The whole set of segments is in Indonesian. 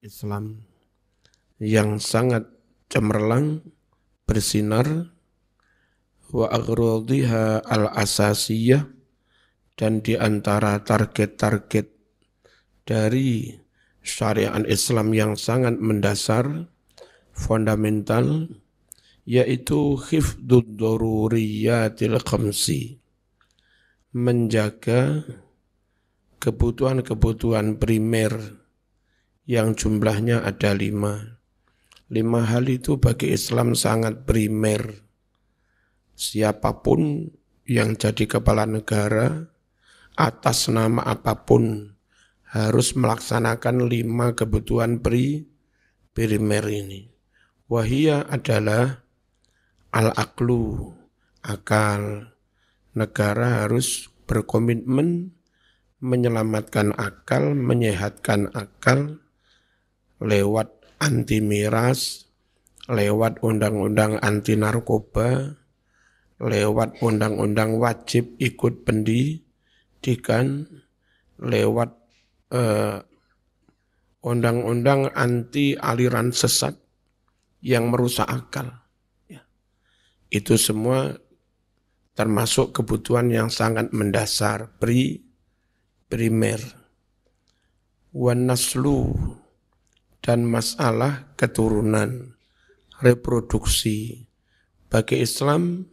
Islam yang sangat cemerlang, bersinar, wa aghradiha al-asasiyah, dan di antara target-target dari syariat Islam yang sangat mendasar, fundamental, yaitu hifdud daruriyatil khamsi, menjaga kebutuhan-kebutuhan primer yang jumlahnya ada 5. 5 hal itu bagi Islam sangat primer. Siapapun yang jadi kepala negara, atas nama apapun, harus melaksanakan 5 kebutuhan primer ini. Wahia adalah al-aqlu, akal. Negara harus berkomitmen menyelamatkan akal, menyehatkan akal, lewat anti miras, lewat undang-undang anti narkoba, lewat undang-undang wajib ikut pendidikan, lewat undang-undang anti aliran sesat yang merusak akal. Ya. Itu semua termasuk kebutuhan yang sangat mendasar, primer. Wan naslu, dan masalah keturunan, reproduksi. Bagi Islam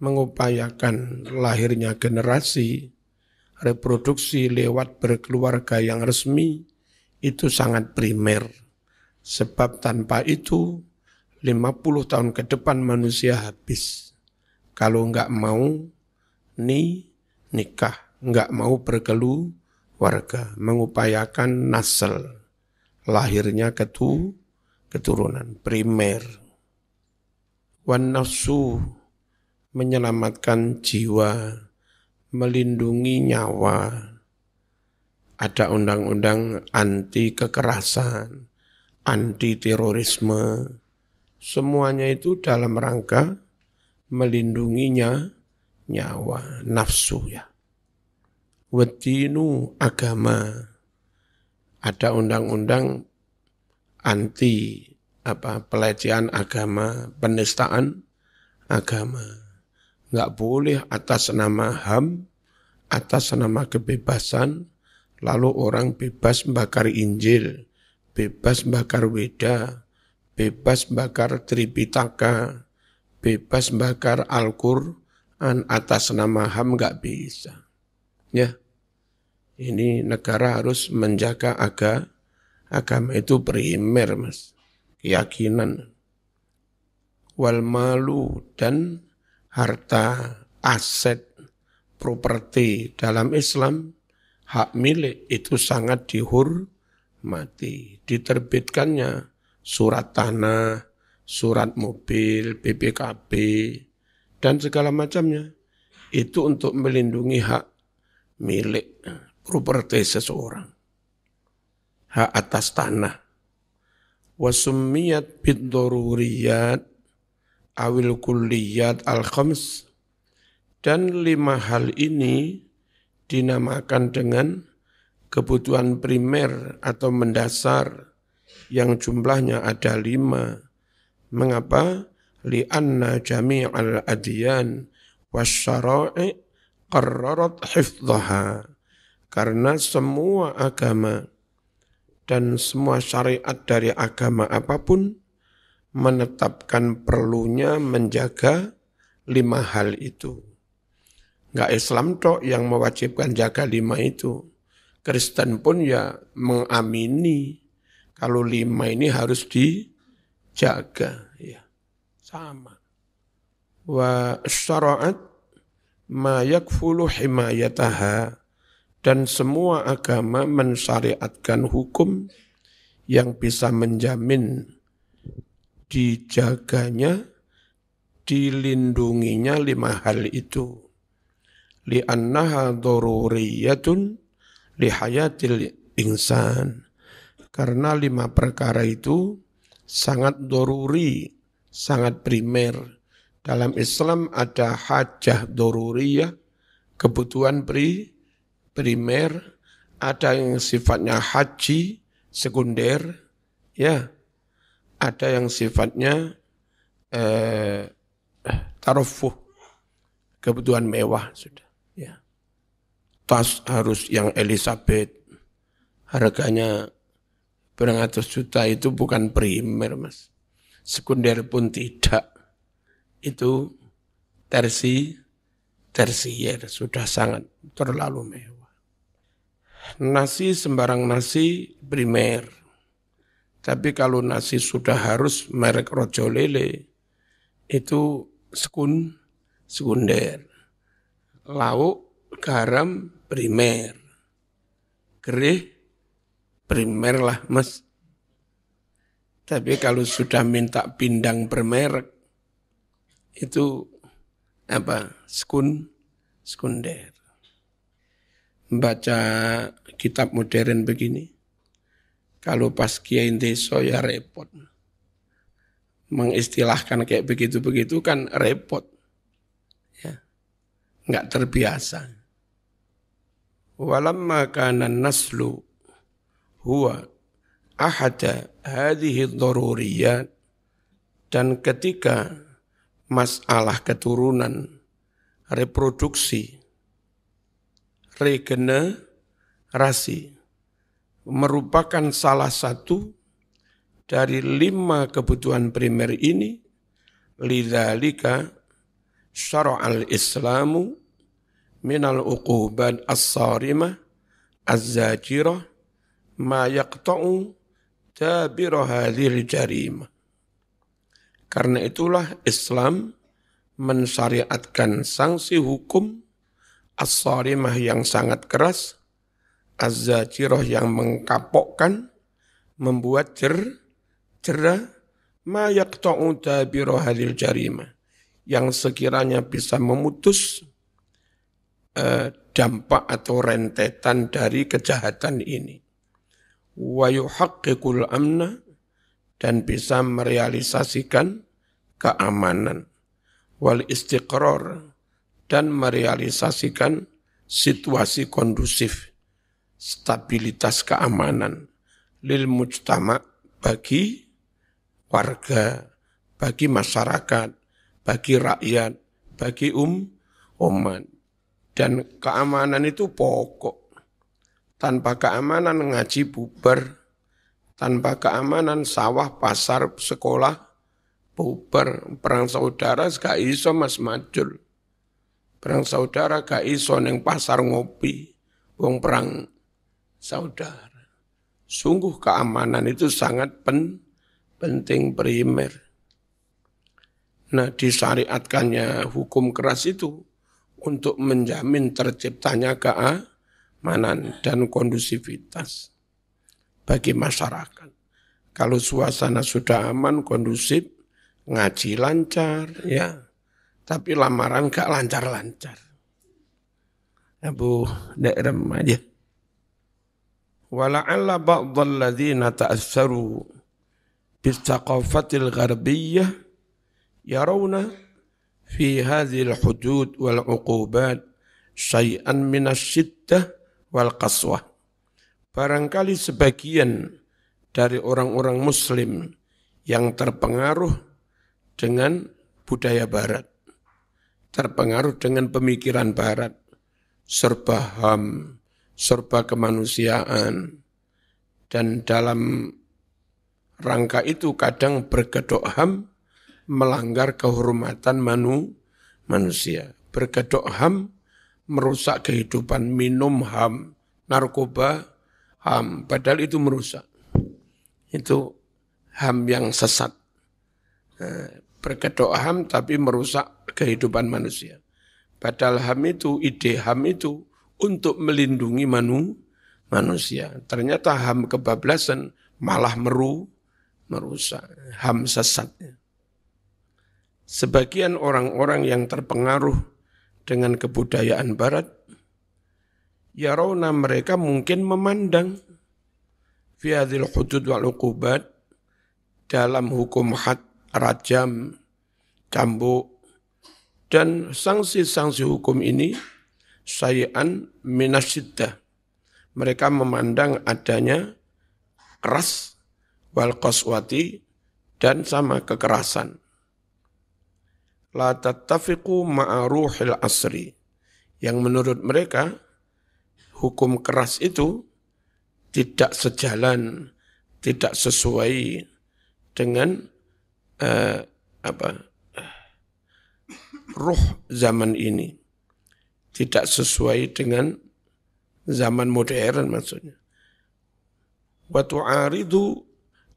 mengupayakan lahirnya generasi, reproduksi lewat berkeluarga yang resmi, itu sangat primer. Sebab tanpa itu 50 tahun ke depan manusia habis. Kalau enggak mau nikah, enggak mau berkeluarga, mengupayakan nasl, lahirnya keturunan primer. Wan nafsu, menyelamatkan jiwa, melindungi nyawa. Ada undang-undang anti kekerasan, anti terorisme, semuanya itu dalam rangka melindunginya nyawa, nafsu ya. Wadinu, agama. Ada undang-undang anti pelecehan agama, penistaan agama. Enggak boleh atas nama HAM, atas nama kebebasan, lalu orang bebas bakar Injil, bebas bakar Weda, bebas bakar Tripitaka, bebas bakar Al-Quran, atas nama HAM enggak bisa. Ya. Ini negara harus menjaga agama itu primer, Mas. Keyakinan. Wal malu, dan harta, aset, properti dalam Islam, hak milik itu sangat dihormati. Diterbitkannya surat tanah, surat mobil, BPKB, dan segala macamnya. Itu untuk melindungi hak milik, properti seseorang, hak atas tanah. Wasummiyat bid-daruriyat awil kulliyat al-khams, dan 5 hal ini dinamakan dengan kebutuhan primer atau mendasar yang jumlahnya ada 5. Mengapa? Li'anna jami'al adyan wasyara'i qarrarat hifdhaha. Karena semua agama dan semua syariat dari agama apapun menetapkan perlunya menjaga 5 hal itu. Enggak Islam tok yang mewajibkan jaga 5 itu. Kristen pun ya mengamini kalau 5 ini harus dijaga. Ya, sama. Wa syara'at ma yakfulu himayataha, dan semua agama mensyariatkan hukum yang bisa menjamin dijaganya, dilindunginya 5 hal itu. Li'annaha daruriyatun lihayatil insan. Karena 5 perkara itu sangat daruri, sangat primer. Dalam Islam ada hajah daruriyah, kebutuhan primer, ada yang sifatnya haji, sekunder, Ya, ada yang sifatnya tarufuh, kebutuhan mewah sudah. Ya. Tas harus yang Elizabeth, harganya beratus juta, itu bukan primer, Mas. Sekunder pun tidak. Itu tersier, sudah sangat terlalu mewah. Nasi sembarang nasi primer. Tapi kalau nasi sudah harus merek Rojo Lele, itu sekunder. Lauk, garam, primer. Gerih, primer lah, Mas. Tapi kalau sudah minta pindang bermerek, itu sekunder. Baca kitab modern begini, kalau pas kiai desa ya repot. Mengistilahkan kayak begitu-begitu kan repot. Ya, nggak terbiasa. Walamma kana naslu huwa ahada hadhihi dharuriyat, dan ketika masalah keturunan, reproduksi, regenerasi merupakan salah satu dari 5 kebutuhan primer ini, lidzalika syara'al islamu minal uqubat as-sarimah az-zajirah ma yaqta'u tabira hadhil jarimah. Karena itulah Islam mensyariatkan sanksi hukum as-sarimah yang sangat keras, az-zajirah yang mengkapokkan, membuat jerah, ma yaqta'u tabira hadhil jarimah, yang sekiranya bisa memutus dampak atau rentetan dari kejahatan ini. Wa yuhaqqiqul amna, dan bisa merealisasikan keamanan. Wal istiqrar, dan merealisasikan situasi kondusif, stabilitas keamanan. Lil mujtama, bagi warga, bagi masyarakat, bagi rakyat, bagi umat. Dan keamanan itu pokok. Tanpa keamanan ngaji bubar, tanpa keamanan sawah, pasar, sekolah bubar. Perang saudara gak iso Mas Majul. Perang saudara gak iso neng pasar ngopi, wong perang saudara. Sungguh keamanan itu sangat penting, primer. Nah, disyariatkannya hukum keras itu untuk menjamin terciptanya keamanan dan kondusivitas bagi masyarakat. Kalau suasana sudah aman, kondusif, ngaji lancar, ya. Tapi lamaran gak lancar-lancar. Abu daerah aja. Wala'alla ba'dhal ladzina ta'assaru bis-thaqafatil gharbiyyah yarawna fi hadhil hudud wal uqubat syai'an minasy-syiddah wal qaswah. Barangkali sebagian dari orang-orang muslim yang terpengaruh dengan budaya barat, terpengaruh dengan pemikiran barat, serba HAM, serba kemanusiaan, dan dalam rangka itu kadang berkedok HAM melanggar kehormatan manusia. Berkedok HAM merusak kehidupan, minum HAM, narkoba HAM, padahal itu merusak. Itu HAM yang sesat. Berkedok HAM tapi merusak kehidupan manusia. Padahal HAM itu, ide HAM itu untuk melindungi manusia. Ternyata HAM kebablasan malah merusak. HAM sesatnya. Sebagian orang-orang yang terpengaruh dengan kebudayaan barat, yarawna, mereka mungkin memandang fi hadzal hudud wal uqubat, dalam hukum had, rajam, cambuk, dan sanksi-sanksi hukum ini, syai'an minasyidah. Mereka memandang adanya keras, wal qaswati, dan sama kekerasan. La tattafiqu ma'a ruhil asri, yang menurut mereka hukum keras itu tidak sejalan, tidak sesuai dengan ruh zaman ini, tidak sesuai dengan zaman modern maksudnya. Wa tu'aridu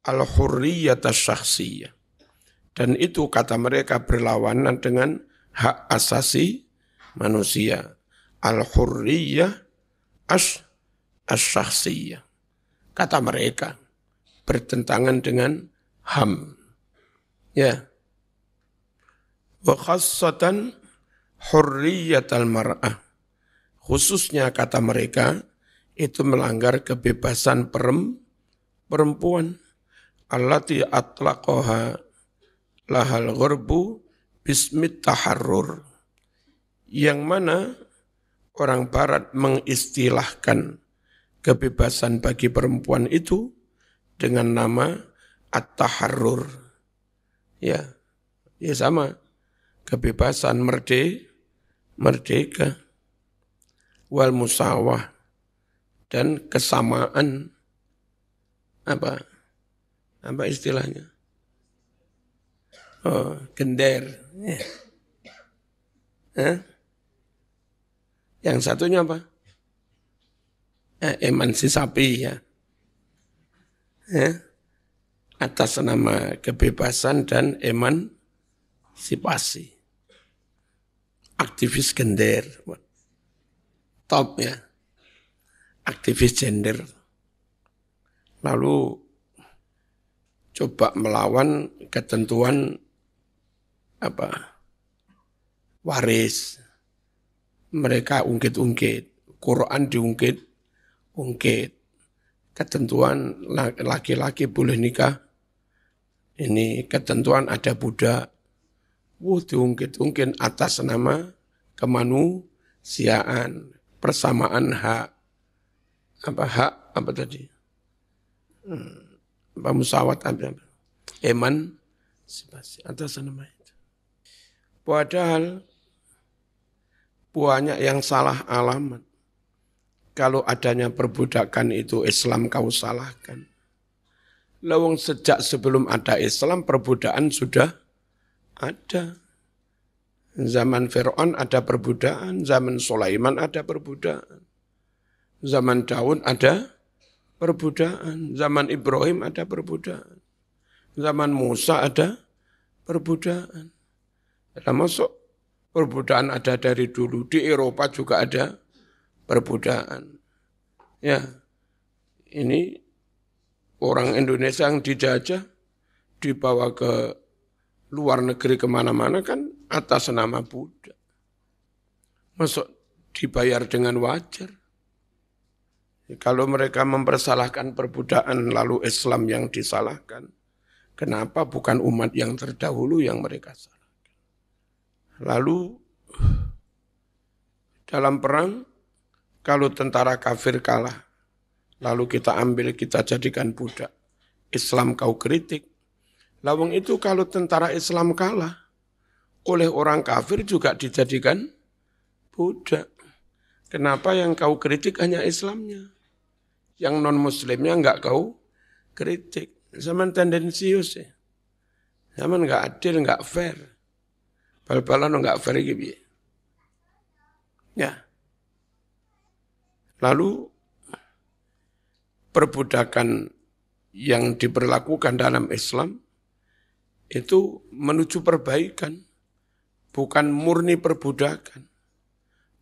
al-hurriyata syakhsiyah, dan itu kata mereka berlawanan dengan hak asasi manusia. Al-hurriyah as-syakhsiyah, kata mereka bertentangan dengan HAM. Ya. Wa khassatan hurriyatal mar'ah, khususnya kata mereka itu melanggar kebebasan perempuan. Allati atlaqaha lahal ghurbu bismit taharrur, yang mana orang barat mengistilahkan kebebasan bagi perempuan itu dengan nama at-taharrur. Ya sama, kebebasan merdeka, wal musawah, dan kesamaan, apa istilahnya? Gender. Yang satunya apa? Emansipasi ya. Atas nama kebebasan dan emansipasi. Aktivis gender. Top ya. Aktivis gender. Lalu coba melawan ketentuan waris. Mereka ungkit-ungkit, Quran diungkit-ungkit. Ketentuan laki-laki boleh nikah. Ini ketentuan ada budak. Diungkit-ungkit atas nama kemanusiaan, persamaan hak. Apa tadi? Musawat emansipasi atas nama itu. Padahal banyak yang salah alamat. Kalau adanya perbudakan itu Islam kau salahkan. Lawang sejak sebelum ada Islam perbudakan sudah ada. Zaman Fir'aun ada perbudakan, zaman Sulaiman ada perbudakan. Zaman Daud ada perbudakan, zaman Ibrahim ada perbudakan. Zaman Musa ada perbudakan. Masuk perbudakan ada dari dulu. Di Eropa juga ada perbudakan. Ya, ini orang Indonesia yang dijajah, dibawa ke luar negeri kemana-mana kan atas nama budak. Masuk dibayar dengan wajar. Kalau mereka mempersalahkan perbudakan lalu Islam yang disalahkan, kenapa bukan umat yang terdahulu yang mereka salahkan? Lalu dalam perang, kalau tentara kafir kalah, lalu kita ambil, kita jadikan budak. Islam kau kritik. Lawang itu kalau tentara Islam kalah, oleh orang kafir juga dijadikan budak. Kenapa yang kau kritik hanya Islamnya? Yang non-muslimnya enggak kau kritik. Zaman tendensius ya. Zaman enggak adil, enggak fair. Bal-balan enggak fair gitu. Ya. Lalu perbudakan yang diberlakukan dalam Islam itu menuju perbaikan, bukan murni perbudakan.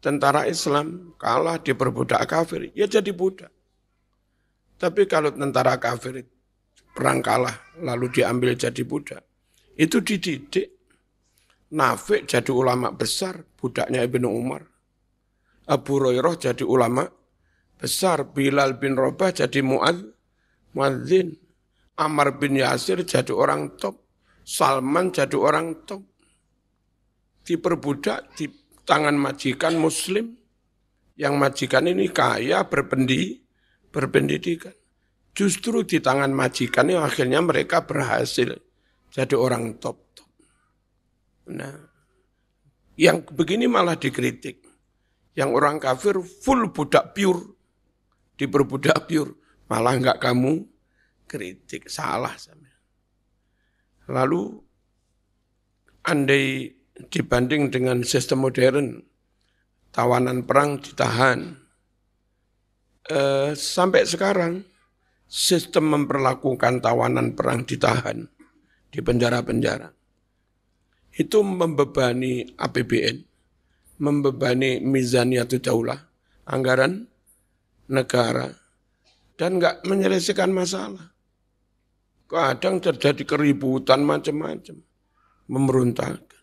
Tentara Islam kalah diperbudak kafir, ya jadi budak. Tapi kalau tentara kafir perang kalah lalu diambil jadi budak, itu dididik. Nafi' jadi ulama besar, budaknya Ibnu Umar. Abu Hurairah jadi ulama besar, Bilal bin Rabah jadi muadzin, Ammar bin Yasir jadi orang top, Salman jadi orang top. Diperbudak di tangan majikan muslim, yang majikan ini kaya berpendidikan. Justru di tangan majikan yang akhirnya mereka berhasil jadi orang top. Nah, yang begini malah dikritik. Yang orang kafir full budak pure, diperbudak pure, malah enggak kamu kritik, salah. Lalu, andai dibanding dengan sistem modern, tawanan perang ditahan, sampai sekarang, sistem memperlakukan tawanan perang ditahan di penjara-penjara. Itu membebani APBN, membebani mizaniyatul daulah, anggaran negara, dan enggak menyelesaikan masalah. Kadang terjadi keributan macam-macam, memberontakkan.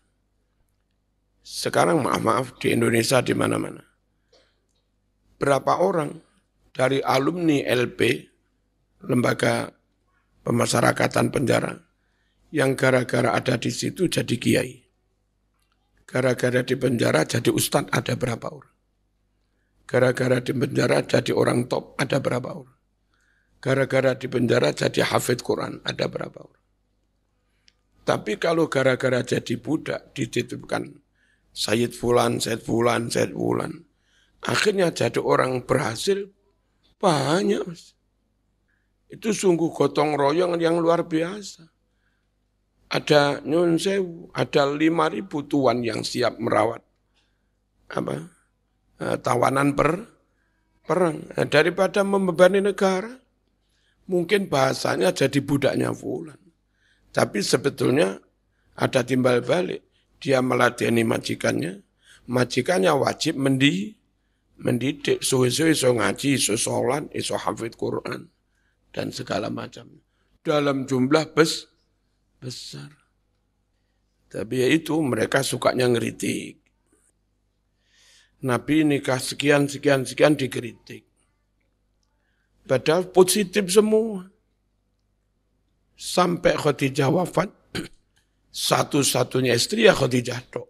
Sekarang maaf di Indonesia di mana-mana. Berapa orang dari alumni LP, Lembaga Pemasyarakatan Penjara, yang gara-gara ada di situ jadi kiai. Gara-gara di penjara jadi ustadz ada berapa orang? Gara-gara di penjara jadi orang top ada berapa orang? Gara-gara di penjara jadi hafidz Quran ada berapa orang? Tapi kalau gara-gara jadi budak dititipkan Sayyid Fulan, Sayyid Fulan, Sayyid Fulan, akhirnya jadi orang berhasil banyak. Mas. Itu sungguh gotong royong yang luar biasa. Ada nyun sewu, ada 5.000 tuan yang siap merawat tawanan perang. Daripada membebani negara, mungkin bahasanya jadi budaknya Fulan. Tapi sebetulnya ada timbal balik. Dia meladeni majikannya wajib mendidik, iso ngaji, iso sholat, iso hafidz Quran, dan segala macam. Dalam jumlah besar. Tapi ya itu mereka sukanya ngeritik. Nabi nikah sekian dikritik. Padahal positif semua. Sampai Khadijah wafat, satu-satunya istri ya Khadijah tok.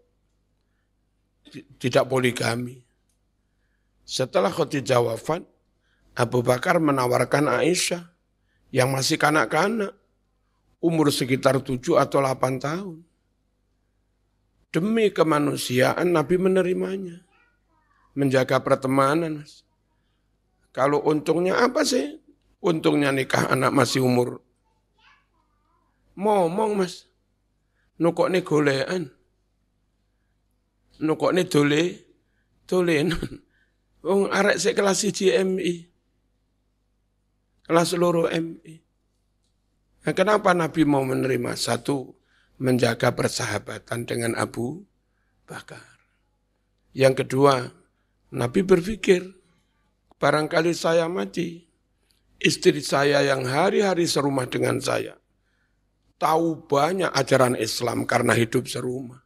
Tidak poligami. Setelah Khadijah wafat, Abu Bakar menawarkan Aisyah yang masih kanak-kanak, umur sekitar 7 atau 8 tahun. Demi kemanusiaan Nabi menerimanya. Menjaga pertemanan. Mas. Kalau untungnya apa sih? Untungnya nikah anak masih umur. Ngomong mas. Nukok ini golean. Nukok ini dolenan. Arek saya kelas 1 MI. Kelas loro MI. Nah, kenapa Nabi mau menerima? Satu, menjaga persahabatan dengan Abu Bakar. Yang kedua, Nabi berpikir, barangkali saya mati, istri saya yang hari-hari serumah dengan saya, tahu banyak ajaran Islam karena hidup serumah.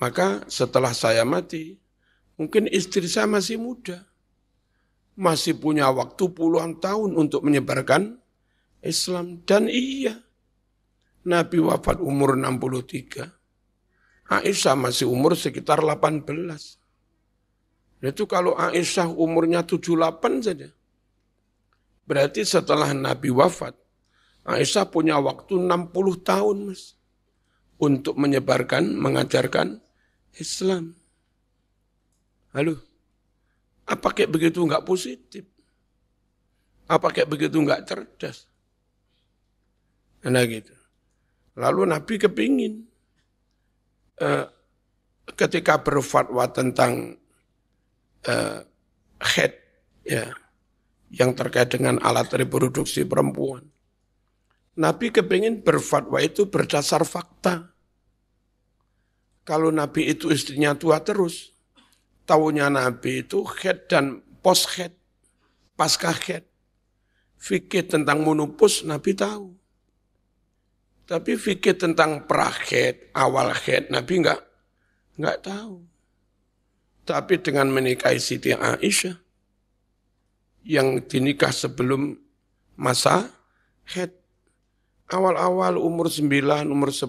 Maka setelah saya mati, mungkin istri saya masih muda, masih punya waktu puluhan tahun untuk menyebarkan Islam. Dan iya, Nabi wafat umur 63, Aisyah masih umur sekitar 18. Itu kalau Aisyah umurnya 78 saja. Berarti setelah Nabi wafat, Aisyah punya waktu 60 tahun, Mas, untuk menyebarkan, mengajarkan Islam. Halo, apa kayak begitu enggak positif? Apa kayak begitu enggak cerdas? Nah gitu. Lalu Nabi kepingin ketika berfatwa tentang haid, ya, yang terkait dengan alat reproduksi perempuan. Nabi kepingin berfatwa itu berdasar fakta. Kalau Nabi itu istrinya tua terus, tahunya Nabi itu haid dan post haid, pasca haid. Fikih tentang menopause Nabi tahu. Tapi fikih tentang pra-haid, awal haid, Nabi enggak tahu. Tapi dengan menikahi Siti Aisyah, yang dinikah sebelum masa haid, awal-awal umur 9, umur 10,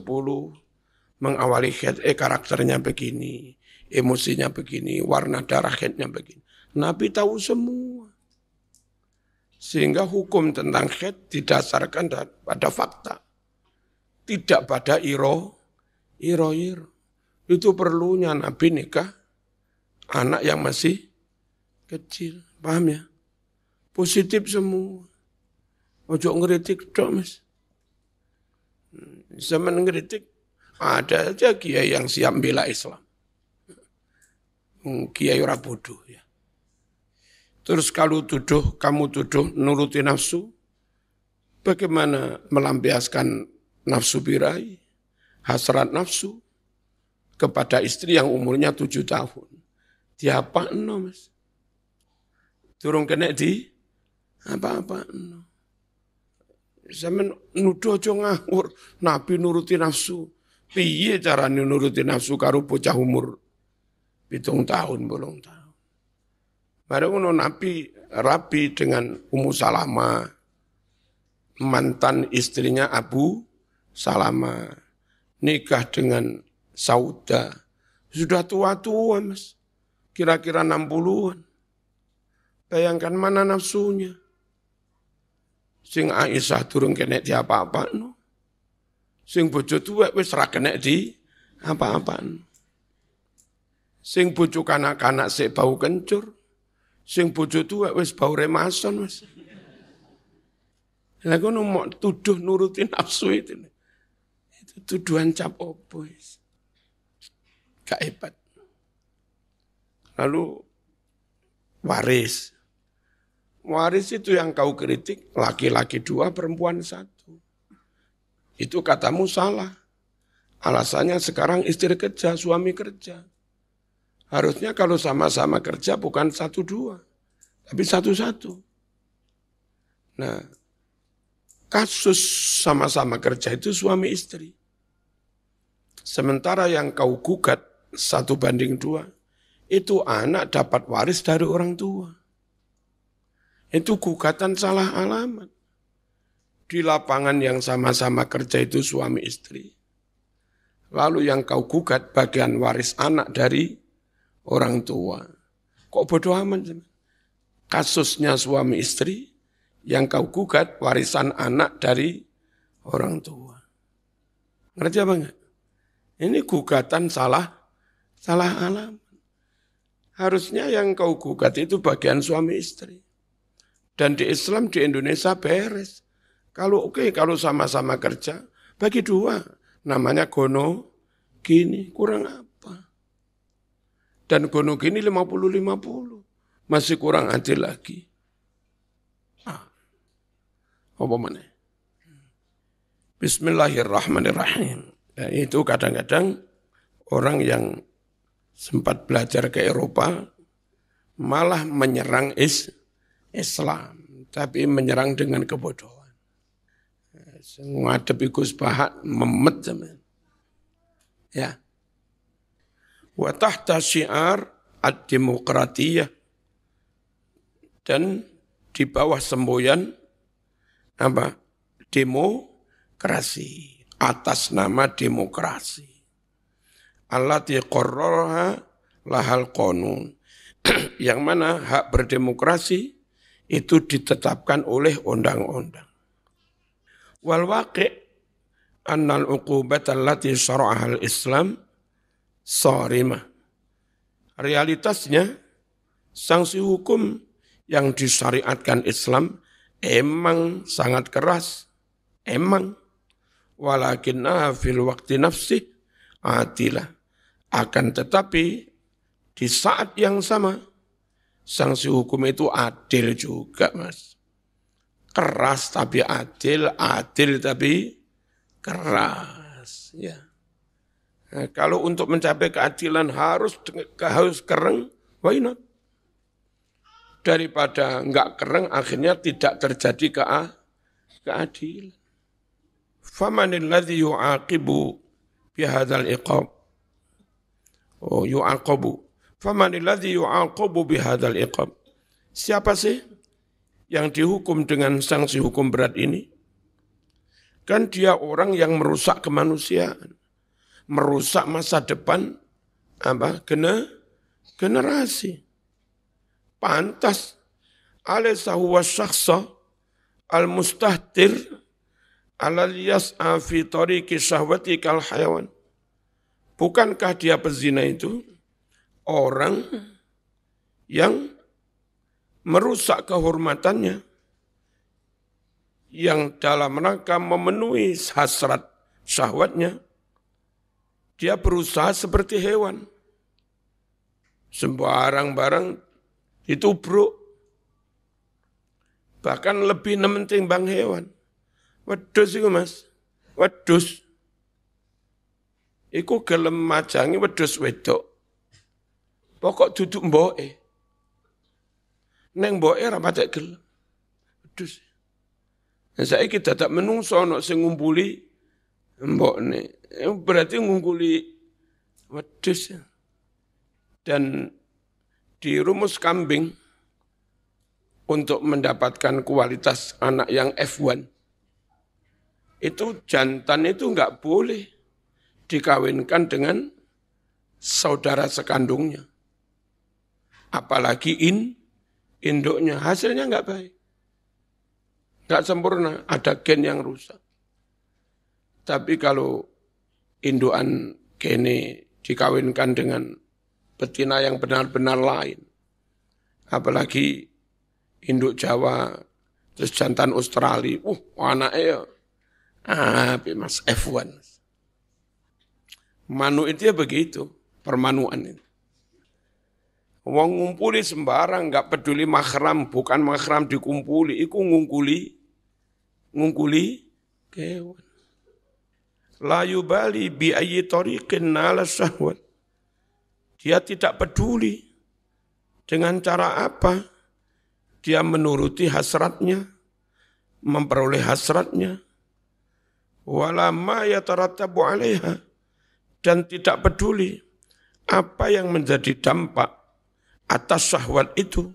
mengawali haid, karakternya begini, emosinya begini, warna darah haidnya begini. Nabi tahu semua. Sehingga hukum tentang haid didasarkan pada fakta. Tidak pada iro. Itu perlunya Nabi nikah anak yang masih kecil. Paham ya? Positif semua. Ojo ngeritik dok mas. Zaman ngeritik ada aja kiai yang siap bela Islam. Kiai ora bodoh ya. Terus kalau kamu tuduh nuruti nafsu, bagaimana melampiaskan nafsu birahi, hasrat nafsu kepada istri yang umurnya 7 tahun. Diapakno mas? Durung kena di apa-apa. Zaman nuduh aja ngawur, Nabi nuruti nafsu. Piye carane nuruti nafsu karo bocah umur 7 tahun, 8 tahun. Bareng Nabi rabi dengan Ummu Salamah, mantan istrinya Abu Salamah, nikah dengan Sauda. Sudah tua-tua mas, kira-kira 60-an. Bayangkan mana nafsunya. Sing Aisyah durung kena di apa-apano. Sing bojo tuwek wis ra kena di apa-apano. Sing bojo kanak-kanak sik bau kencur. Sing bojo tuwek wis bau remason mas. Lah kono mau tuduh nuruti nafsu itu. Itu tuduhan cap opo wis. Gak hebat. Lalu waris. Waris itu yang kau kritik, laki-laki 2, perempuan 1. Itu katamu salah. Alasannya sekarang istri kerja, suami kerja. Harusnya kalau sama-sama kerja bukan 1-2, tapi 1-1. Nah, kasus sama-sama kerja itu suami istri. Sementara yang kau gugat 1:2, itu anak dapat waris dari orang tua. Itu gugatan salah alamat. Di lapangan yang sama-sama kerja itu suami istri. Lalu yang kau gugat bagian waris anak dari orang tua. Kok bodoh amat? Kasusnya suami istri, yang kau gugat warisan anak dari orang tua. Ngerti apa enggak? Ini gugatan salah alamat. Harusnya yang kau gugat itu bagian suami istri. Dan di Islam di Indonesia beres. Kalau kalau sama-sama kerja, bagi 2. Namanya gono gini, kurang apa? Dan gono gini 50-50. Masih kurang adil lagi. Apa mana? Bismillahirrahmanirrahim. Ya, itu kadang-kadang orang yang sempat belajar ke Eropa malah menyerang Islam, tapi menyerang dengan kebodohan. Ngadepi Gus Bahak memet zaman. Ya. Wa tahta syiar ad-demokratiyah, dan di bawah semboyan apa? Demokrasi, atas nama demokrasi. Allati qarraraha lahal qanun. Yang mana hak berdemokrasi itu ditetapkan oleh undang-undang. Wal waqi' annal uqubat allati syara'aha al-Islam sharimah. Realitasnya sanksi hukum yang disyariatkan Islam emang sangat keras, emang. Walakinnaha fil waqti nafsih adilah. Akan tetapi di saat yang sama sanksi hukum itu adil juga, Mas. Keras tapi adil, adil tapi keras. Ya. Nah, kalau untuk mencapai keadilan harus keren, why not? Daripada enggak keren, akhirnya tidak terjadi keadilan. Famanil ladzi yu'aqibu bihadzal iqab. Yu'aqabu. Famanil ladzi yu'aqabu bihadzal iqab. Siapa sih yang dihukum dengan sanksi hukum berat ini? Kan dia orang yang merusak kemanusiaan, merusak masa depan generasi. Pantas alaysa huwa syakhsa al-mustahtir alal yas'a fi tariqi syahwati kal hayawan. Bukankah dia pezina itu orang yang merusak kehormatannya, yang dalam rangka memenuhi hasrat syahwatnya, dia berusaha seperti hewan. Sembarang barang ditubruk, bahkan lebih nementing bang hewan. Wedhus itu mas, wedhus. Iku gelem majangi wedhus wedok. Pokok duduk mboke. Neng mboke ra patek gelem. Wedhus. Nah saiki dadak menungso ana sing ngumpuli mbokne. Berarti ngungkuli wedhus. Dan di rumus kambing untuk mendapatkan kualitas anak yang F1 itu jantan itu enggak boleh dikawinkan dengan saudara sekandungnya. Apalagi induknya, hasilnya enggak baik. Enggak sempurna, ada gen yang rusak. Tapi kalau indukan gene dikawinkan dengan betina yang benar-benar lain, apalagi induk Jawa, terus jantan Australia, anaknya mas F1. Manu itu ya begitu, permanuan itu. Wong ngumpuli sembarang, enggak peduli mahram, bukan mahram dikumpuli, iku ngungkuli kewan. La yubali bi ayyi tariqin nala syahwat. Dia tidak peduli dengan cara apa dia menuruti hasratnya, memperoleh hasratnya. Wala ma yatarattabu 'alaiha, dan tidak peduli apa yang menjadi dampak atas syahwat itu.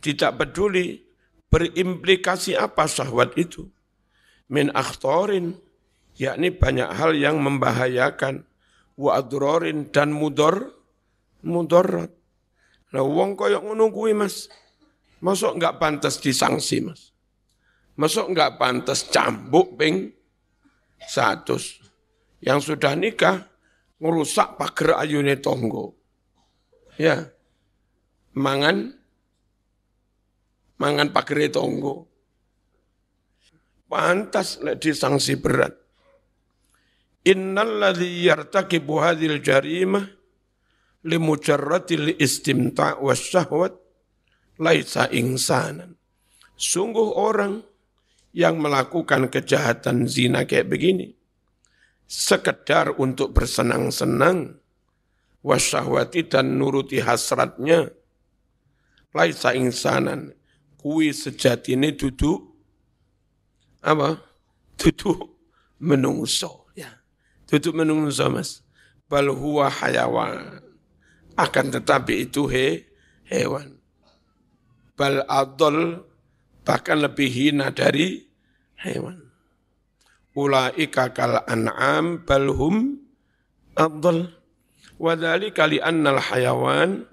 Tidak peduli berimplikasi apa syahwat itu. Min akhtarin, yakni banyak hal yang membahayakan, wa adrorin, dan mudarat. Nah, wong koyok ngono kuwi mas, masuk enggak pantas disangsi mas, masuk enggak pantas cambuk ping 100. Yang sudah nikah ngerusak pager ayune tonggo, ya, mangan pagere tonggo, pantas lek disangsi berat. Innal ladzi yartakibu hadhil jarimah limujarradil istimta' wasyahwat laisa insanan. Sungguh orang yang melakukan kejahatan zina kayak begini sekedar untuk bersenang-senang, wasyahwati, dan nuruti hasratnya, laisa insanan, kuwi sejatine duduk apa? Duduk menungso, ya. Duduk menungso mas. Bal huwa hayawan. Akan tetapi itu hewan. Bal adol, bahkan lebih hina dari hewan. Ulaika kal an'am bal hum adol. Wadhalika li'annal hayawan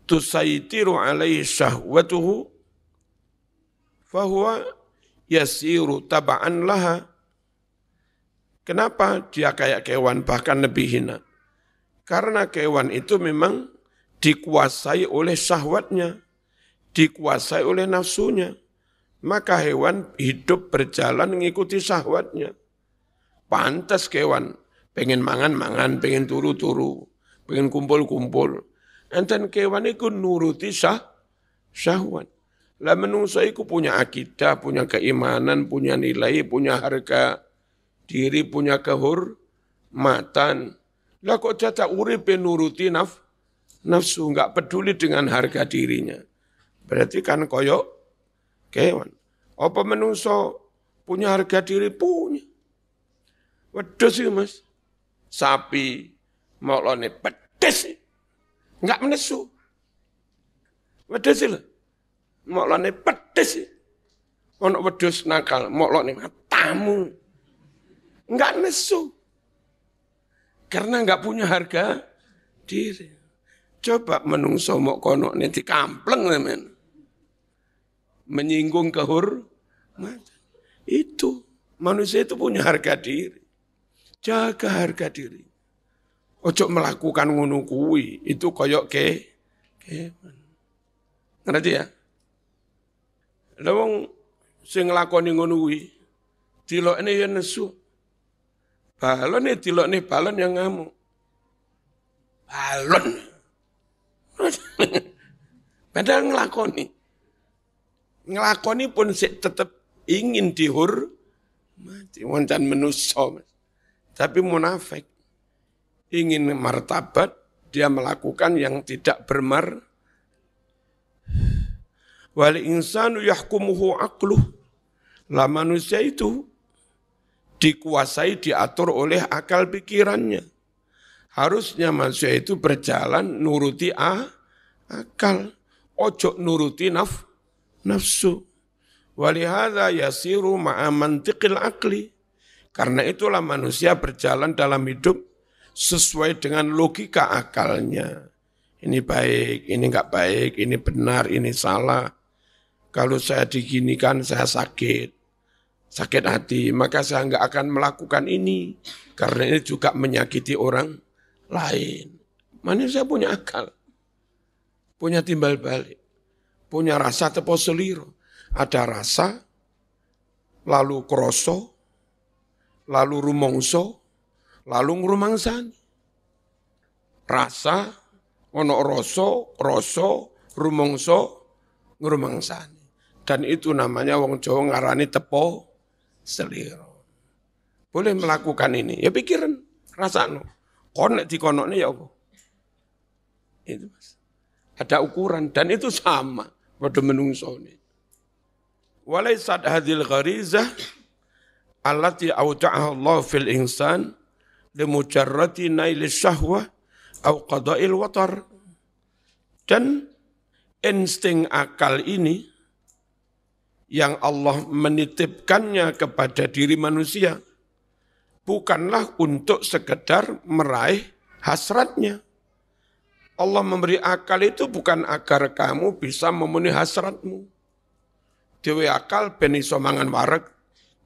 tusaitiru alaihi syahwatuhu fahuwa yasiru taba'an laha. Kenapa dia kayak kewan, bahkan lebih hina? Karena kewan itu memang dikuasai oleh syahwatnya, dikuasai oleh nafsunya. Maka hewan hidup berjalan mengikuti syahwatnya. Pantas kewan, pengen mangan-mangan, pengen turu-turu, pengen kumpul-kumpul. Enten kewan itu nuruti syahwat. Lah menungso iku punya akidah, punya keimanan, punya nilai, punya harga diri, punya kehormatan. Lah kok jatah uripe nuruti nafsu, enggak peduli dengan harga dirinya. Berarti kan koyok kewan. Apa menungso punya harga diri? Punya. Wedhus sih mas. Sapi, molone pedes. Enggak menesu. Wedhus sih lah. Molone pedes. Ono wedhus nakal, molone matamu. Enggak nesu. Karena enggak punya harga diri. Coba menungso mok kono ini dikampleng men. Menyinggung kehormatan. Itu manusia itu punya harga diri. Jaga harga diri. Ojo melakukan ngono kuwi, itu koyok ngerti ya? Lah wong sing nglakoni ngono kuwi dilokne ya nesu. Balon dilokne balon yang ngamuk. Balon. Padahal ngelakoni pun tetap ingin dihormati, wancan manusia, tapi munafik ingin martabat, dia melakukan yang tidak wal insanu yahkumuhu aqluh, lah manusia itu dikuasai, diatur oleh akal pikirannya. Harusnya manusia itu berjalan nuruti akal, ojo nuruti nafsu. Walihada yasiru ma'a mantiqil akli. Karena itulah manusia berjalan dalam hidup sesuai dengan logika akalnya. Ini baik, ini enggak baik, ini benar, ini salah. Kalau saya diginikan, saya sakit hati, maka saya enggak akan melakukan ini. Karena ini juga menyakiti orang lain. Manusia punya akal, punya timbal balik, punya rasa tepo seliro. Ada rasa, lalu kroso, lalu rumongso, lalu ngrumangsani. Rasa, ono roso, rumongso, ngrumangsani. Dan itu namanya wong Jawa ngarani tepo seliro. Boleh melakukan ini, ya pikiran, rasano. Konek dikonoknya ya apa? Itu mas. Ada ukuran dan itu sama pada menungso ini. Walaisat hadhil gharizah allati awda'aha Allah fil insan limujarrati nail syahwah au qada'il watar. Dan insting akal ini yang Allah menitipkannya kepada diri manusia bukanlah untuk sekedar meraih hasratnya. Allah memberi akal itu bukan agar kamu bisa memenuhi hasratmu. Dewe akal ben iso mangan wareg,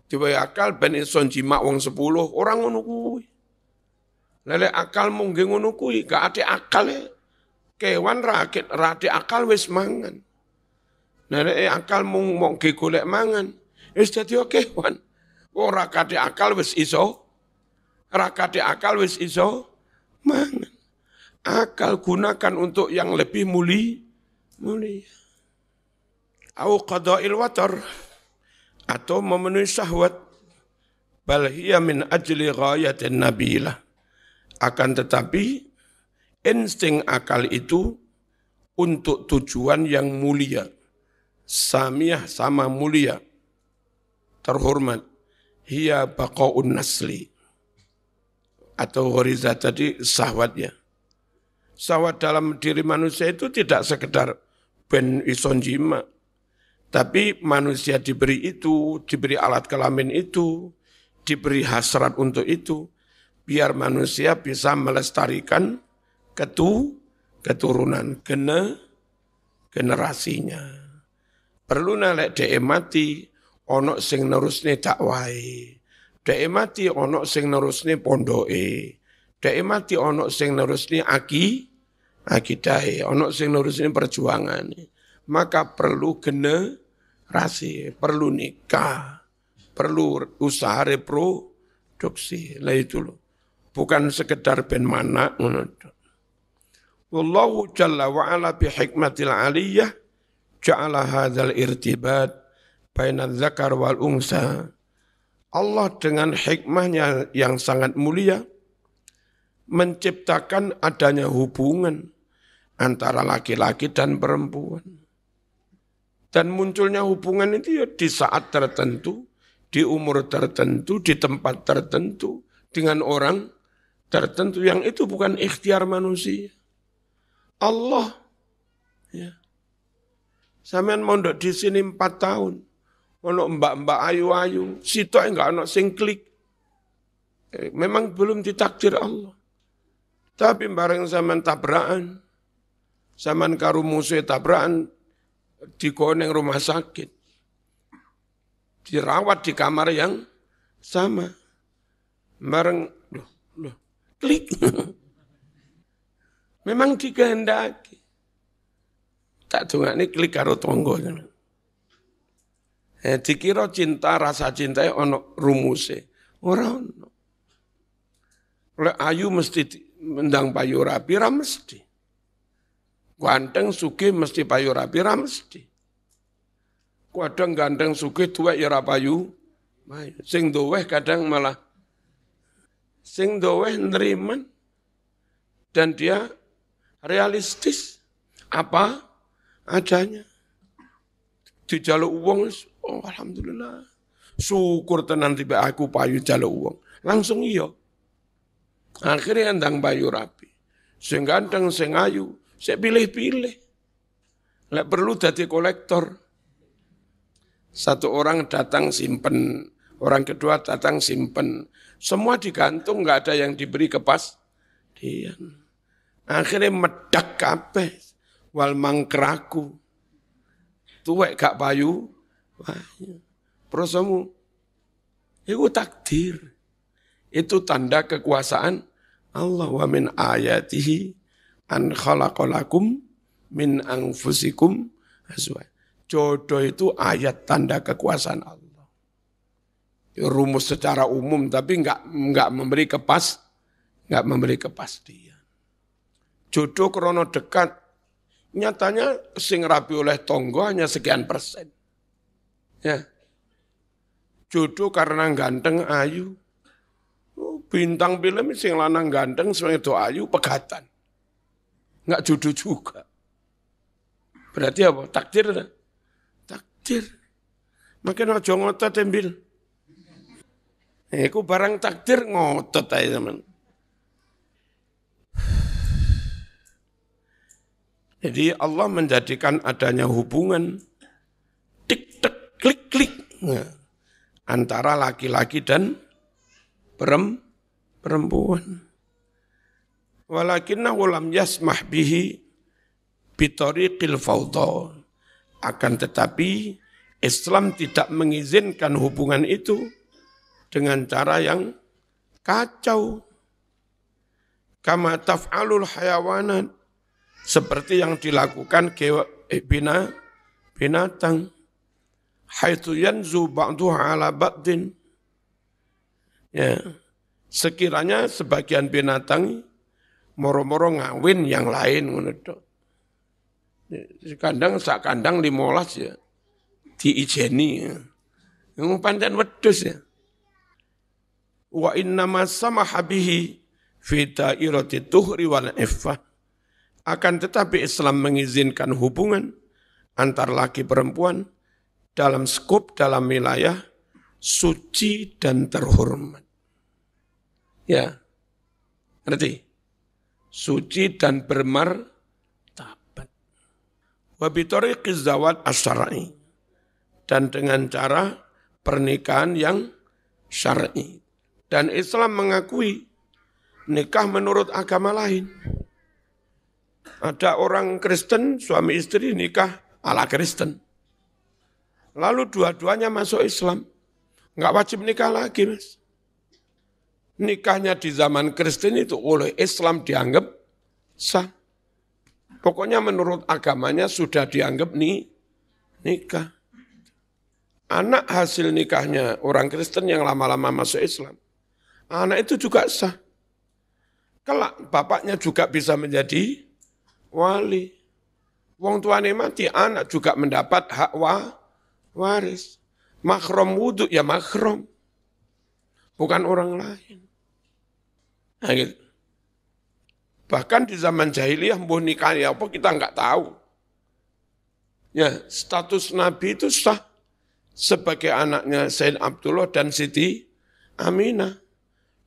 dewe akal ben iso jimak wong 10, orang ngono kuwi. Lele akal mung nggih ngono kuwi, gak ate akale. Kewan rakit rati akal wis mangan. Lele akal mung nggih golek mangan, wis dadi kewan. Ora kate akal wis iso mangan. Akal gunakan untuk yang lebih mulia. Au qada'il watar, atau memenuhi syahwat. Bal hiya min ajli ghayatin nabilah. Akan tetapi insting akal itu untuk tujuan yang mulia. Samiyah sama mulia, terhormat. Hiya baqa'un nasli. Atau gharizah tadi syahwatnya. Syahwat dalam diri manusia itu tidak sekedar ben ison jima. Tapi manusia diberi itu, diberi alat kelamin itu, diberi hasrat untuk itu, biar manusia bisa melestarikan keturunan, generasinya. Perlu nalek dhek mati, ono sing nerusne dakwai, dhek mati ono sing nerusne pondoke, dhek mati ono sing nerusne akidahe, ono sing nerusne perjuangane. Maka perlu generasi, perlu nikah, perlu usaha reproduksi. Lah itu loh. Bukan sekedar ben mana. Wallahu jalla wa ala bi hikmatil aliyah ja'ala hadzal irtibat baina dzakar wal unsa. Allah dengan hikmahnya yang sangat mulia menciptakan adanya hubungan antara laki-laki dan perempuan. Dan munculnya hubungan itu ya di saat tertentu, di umur tertentu, di tempat tertentu, dengan orang tertentu yang itu bukan ikhtiar manusia. Allah, ya. Sampeyan mondok di sini 4 tahun, ono mbak-mbak ayu-ayu, sitok enggak ono sing klik. Memang belum ditakdir Allah. Tapi bareng sampean tabrakan, Zaman karo musuh tabrakan digoneng rumah sakit. Dirawat di kamar yang sama. Bareng, loh, klik. Memang dikehendaki. Tak dongakne klik karo tangga. Dikira cinta, rasa cinta ono rumuse. Ora ono. Oleh ayu mesti mendang payu rapi, ra mesti. Ganteng sugih mesti payu rapi, ra mesti. Kadang ganteng sugih tuwek ya ora payu. Sing duweh kadang malah sing duweh neriman dan dia realistis apa adanya. Dijaluk uang, oh alhamdulillah. Syukur tenan tiba aku payu jaluk uang. Langsung iya. Akhirnya ndang payu rapi. Sing ganteng, sing ayu, saya pilih-pilih. Lek perlu dadi kolektor. Satu orang datang simpen, orang kedua datang simpen. Semua digantung, enggak ada yang diberi kepastian. Akhirnya medak kabeh wal mangkraku. Tuwek gak payu. Prosomu. Itu takdir. Itu tanda kekuasaan Allah. Wa min ayatihi an khalaqalakum min anfusikum azwaj. Jodoh itu ayat tanda kekuasaan Allah. Rumus secara umum tapi enggak memberi kepastian. Jodoh krono dekat, nyatanya sing rapi oleh tonggo hanya sekian persen. Ya. Jodoh karena ganteng ayu. Bintang film sing lanang ganteng sing itu ayu pegatan. Enggak jodoh juga. Berarti apa? Takdir. Takdir. Makin aja ngotot tembil. Iku barang takdir ngotot ae teman. Jadi Allah menjadikan adanya hubungan tik tek klik klik antara laki-laki dan perempuan. Walakinnahu lam yasmah bihi bitariqil fawdha. Akan tetapi Islam tidak mengizinkan hubungan itu dengan cara yang kacau. Kama taf'alul hayawanat, seperti yang dilakukan binatang. Haitsu yanzu ba'duha ala ba'din. Ya, sekiranya sebagian binatang moro-moro ngawin yang lain ngono tok. Kandang sak kandang 15 ya. Diijeni. Yang pancen wedhus ya. Wa innama samaha bihi fi dairati tuhri wal iffah. Akan tetapi Islam mengizinkan hubungan antar laki perempuan dalam skop, dalam wilayah suci dan terhormat. Ya, ngerti? Suci dan bermartabat. Wa bitariqiz zawaj asy-syar'i, dan dengan cara pernikahan yang syar'i. Dan Islam mengakui nikah menurut agama lain. Ada orang Kristen, suami istri nikah ala Kristen. Lalu dua-duanya masuk Islam. Enggak wajib nikah lagi, Mas. Nikahnya di zaman Kristen itu oleh Islam dianggap sah. Pokoknya menurut agamanya sudah dianggap nikah. Anak hasil nikahnya orang Kristen yang lama-lama masuk Islam. Anak itu juga sah. Kelak bapaknya juga bisa menjadi wali. Wong tuane mati, anak juga mendapat hak waris. Mahram wudhu ya mahram. Bukan orang lain. Nah, gitu. Bahkan di zaman jahiliyah mbuh nikahnya apa kita enggak tahu. Ya, status Nabi itu sah sebagai anaknya Sayyidina Abdullah dan Siti Aminah.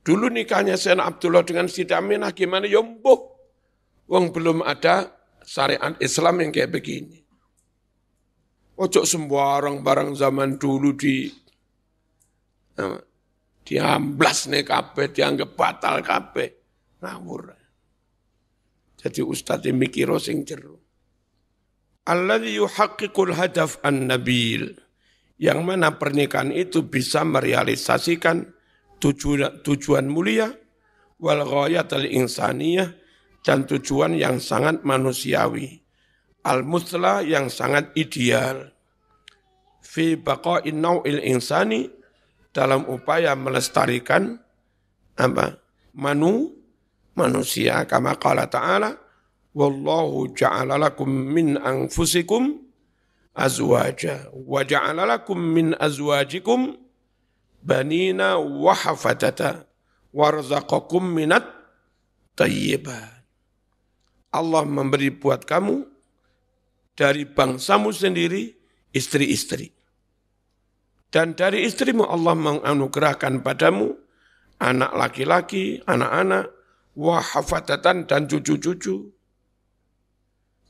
Dulu nikahnya Sayyidina Abdullah dengan Siti Aminah gimana? Ya mbuh. Wong belum ada syariat Islam yang kayak begini. Ojo sembarang barang zaman dulu diamblas nih kabeh, dianggap batal kabeh. Ngawur. Jadi ustadz mikiro sing jero. Alladzi yuhaqqiqul hadaf an-nabil. Yang mana pernikahan itu bisa merealisasikan tujuan mulia wal ghayatul insaniyah dan tujuan yang sangat manusiawi. Al-musla yang sangat ideal. Fi baqa'in nau'il insani dalam upaya melestarikan manusia kama qala ta'ala wallahu ja'ala lakum min anfusikum azwaja wa ja'ala lakum min azwajikum banina wa hafadata warzaqakum minat thayyibat. Allah memberi buat kamu dari bangsamu sendiri istri-istri. Dan dari istrimu Allah menganugerahkan padamu anak laki-laki, anak-anak, wa hafadatan dan cucu-cucu.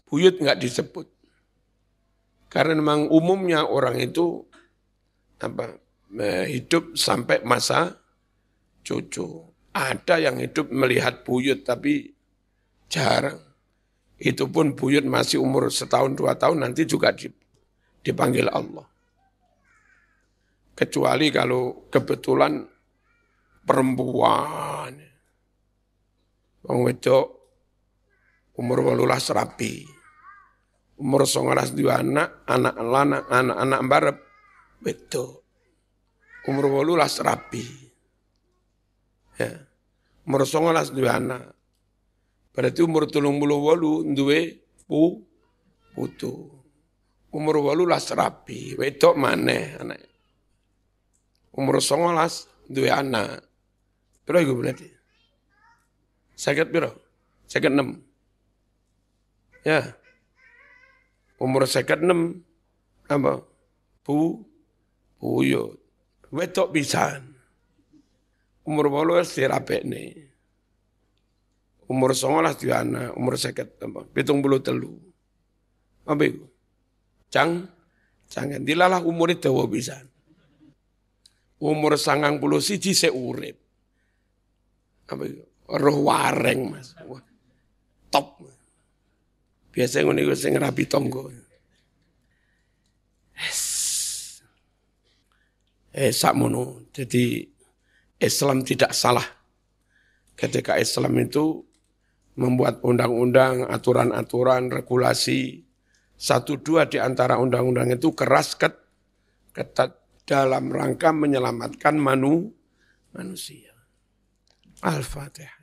Buyut enggak disebut. Karena memang umumnya orang itu hidup sampai masa cucu. Ada yang hidup melihat buyut tapi jarang. Itu pun buyut masih umur 1 tahun 2 tahun nanti juga dipanggil Allah. Kecuali kalau kebetulan perempuan. Wong wedok umur 18 rapi. Umur 19 dua anak barep wedok. Umur 18 rapi. Ya. Umur 19 dua anak. Berarti umur 38 duwe putu. Umur 18 rapi, wedok maneh anak. Umur 19 duwe anak. Piro iku berarti? 50 piro? 56. Ya. Umur 56 apa? Buyut. Wedok pisan. Umur 18 dirapekne. Umur 19 duwe anak, umur 50 apa? 73. Apa iku? Jangan dilalah umure dawa pisan. Umur 91 sik urip. Apa itu? Roh wareng, Mas. Wah, top. Biasa ngene iku sing rapi tangga. Sakmono. Jadi Islam tidak salah. Ketika Islam itu membuat undang-undang, aturan-aturan, regulasi, 1-2 di antara undang-undang itu keras ketat dalam rangka menyelamatkan manusia. Al-Fatihah.